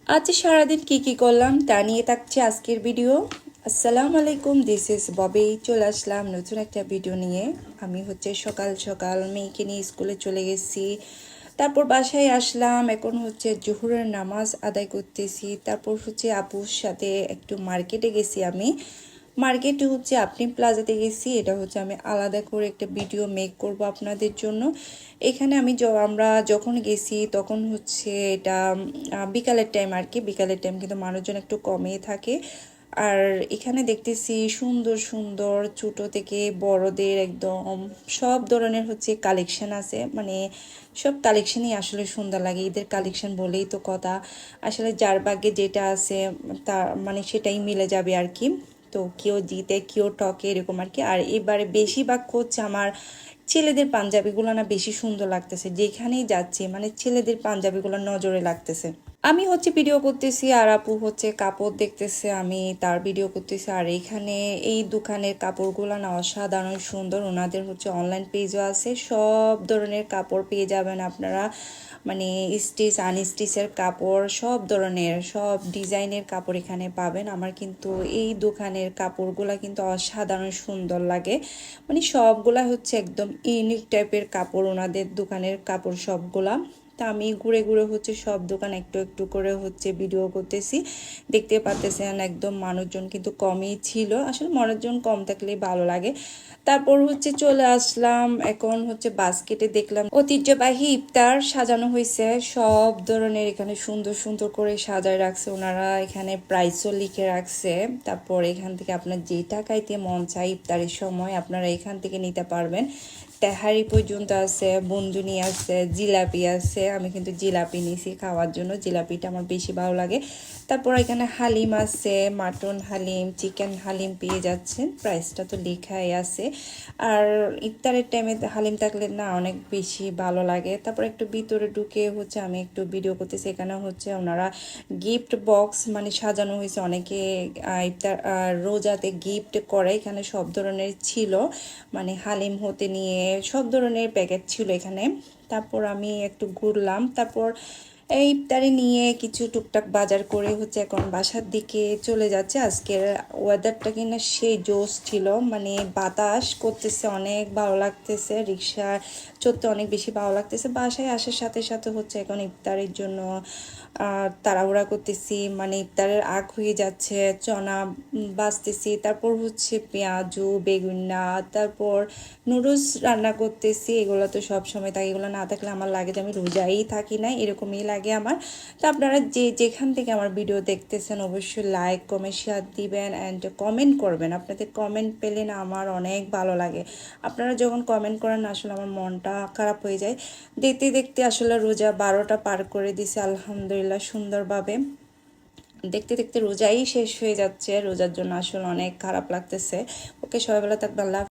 আজ সারাদিন কি করলাম তা নিয়ে থাকছে আজকের ভিডিও। আসসালামু আলাইকুম, দিস ইজ ববি। চলে আসলাম নতুন একটা ভিডিও নিয়ে। আমি সকাল সকাল মেয়েকে নিয়ে স্কুলে চলে গেছি, তারপর বাসায় আসলাম। এখন জোহরের নামাজ আদায় করতেছি। তারপর আপুর সাথে একটু মার্কেটে গেছি। আমি মার্কেটে আপনি প্লাজাতে গেছি। এটা আমি আলাদা করে একটা ভিডিও মেক করব আপনাদের জন্য। এখানে আমরা যখন গেছি তখন এটা বিকালের টাইম আর কি। বিকালের টাইম কিন্তু মানুষজন একটু কমই থাকে। আর এখানে দেখতেছি সুন্দর সুন্দর ছোট থেকে বড়দের একদম সব ধরনের কালেকশন আছে। মানে সব কালেকশনই আসলে সুন্দর লাগে। ঈদের কালেকশন বলেই তো কথা। আসলে যার ভাগ্যে যেটা আছে তার মানে সেটাই মিলে যাবে আর কি। তো কেউ জিতে কেউ টকে এরকম আর কি। আর এবারে বেশিরভাগ আমার ছেলেদের পাঞ্জাবিগুলো না বেশি সুন্দর লাগতেছে। যেখানেই যাচ্ছি মানে ছেলেদের পাঞ্জাবিগুলো নজরে লাগতেছে। আমি ভিডিও করতেছি আর আপু কাপড় দেখতেছে, আমি তার ভিডিও করতেছি। আর এখানে এই দোকানের কাপড়গুলো না অসাধারণ সুন্দর। ওনাদের অনলাইন পেজও আছে। সব ধরনের কাপড় পেয়ে যাবেন আপনারা। মানে স্টিচ আনস্টিচের কাপড়, সব ধরনের সব ডিজাইনের কাপড় এখানে পাবেন। আমার কিন্তু এই দোকানের কাপড়গুলা কিন্তু অসাধারণ সুন্দর লাগে। মানে সবগুলা একদম ইউনিক টাইপের কাপড় ওনাদের দোকানের কাপড় সবগুলা। তা আমি ঘুরে ঘুরে সব দোকান একটু একটু করে ভিডিও করতেছি। দেখতে পাচ্ছেন একদম মানুষজন কিন্তু কমই ছিল। আসলে মানুষজন কম থাকলে ভালো লাগে। তারপর চলে আসলাম। এখন বাস্কেটে দেখলাম ঐতিহ্যবাহী ইফতার সাজানো হয়েছে। সব ধরনের এখানে সুন্দর সুন্দর করে সাজায় রাখছে ওনারা। এখানে প্রাইসও লিখে রাখছে। তারপর এখান থেকে আপনার যে টাকাইতে মন চাই ইফতারের সময় আপনারা এখান থেকে নিতে পারবেন। তেহারি পর্যন্ত আছে, বন্ধুনি আছে, জিলাপি আছে। আমি কিন্তু জিলাপি নিছি খাওয়ার জন্য। জিলাপিটা আমার বেশি ভালো লাগে। তারপর এখানে হালিম আছে, মাটন হালিম, চিকেন হালিম পেয়ে যাচ্ছেন। প্রাইসটা তো লেখাই আছে। আর ইফতারের টাইমে হালিম থাকলে না অনেক বেশি ভালো লাগে। তারপর একটু ভিতরে ঢুকে আমি একটু ভিডিও করতেছি। এখানে ওনারা গিফট বক্স মানে সাজানো হয়েছে। অনেকে ইফতার রোজাতে গিফট করে। এখানে সব ধরনের ছিল, মানে হালিম হতে নিয়ে সব ধরনের প্যাকেট ছিল এখানে। তারপর আমি একটু ঘুরলাম। তারপর এই ইফতারি নিয়ে কিছু টুকটাক বাজার করে এখন বাসার দিকে চলে যাচ্ছে। আজকের ওয়েদারটা কিনা সেই জোশ ছিল। মানে বাতাস করতেছে, অনেক ভালো লাগতেছে। রিক্সা চড়তে অনেক বেশি ভালো লাগতেছে। বাসায় আসার সাথে সাথে এখন ইফতারের জন্য তাড়াহুড়া করতেছি। মানে ইফতারের আগ হয়ে যাচ্ছে, চনা বাছতেছি। তারপর পেঁয়াজু বেগুনা, তারপর নুডলস রান্না করতেছি। এগুলো তো সব সময় থাকে, এগুলো না থাকলে আমার লাগে যে আমি রোজাই থাকি না, এরকমই লাগে আমার। তো আপনারা যেখান থেকে আমার ভিডিও দেখতেছেন অবশ্যই লাইক কমেন্ট শেয়ার দিবেন অ্যান্ড কমেন্ট করবেন। আপনাদের কমেন্ট পেলে না আমার অনেক ভালো লাগে। আপনারা যখন কমেন্ট করেন আসলে আমার মনটা খারাপ হয়ে যায়। দেখতে দেখতে আসলে রোজা 12টা পার করে দিছে আলহামদুলিল্লাহ সুন্দরভাবে। দেখতে দেখতে রোজাই শেষ হয়ে যাচ্ছে। রোজার জন্য আসলে অনেক খারাপ লাগতেছে। ওকে, সবাই ভালো থাকবেন। আল্লাহ।